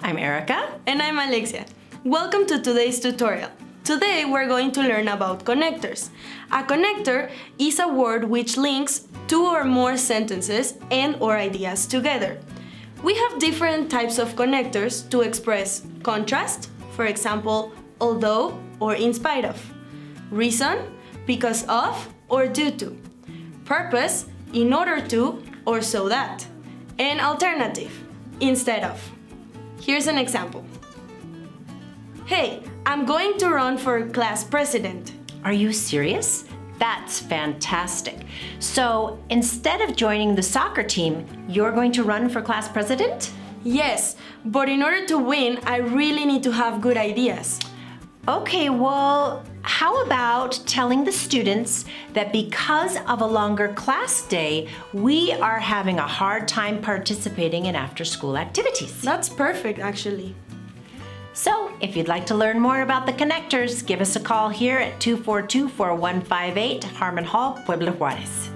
I'm Erika. And I'm Alexia. Welcome to today's tutorial. Today we're going to learn about connectors. A connector is a word which links two or more sentences and/or ideas together. We have different types of connectors to express contrast, for example, although or in spite of, reason, because of or due to, purpose, in order to or so that, and alternative, instead of. Here's an example. Hey, I'm going to run for class president. Are you serious? That's fantastic. So instead of joining the soccer team, you're going to run for class president? Yes, but in order to win, I really need to have good ideas. Okay, well, how about telling the students that because of a longer class day, we are having a hard time participating in after-school activities? That's perfect, actually. So, if you'd like to learn more about the connectors, give us a call here at 242-4158, Harmon Hall, Puebla Juárez.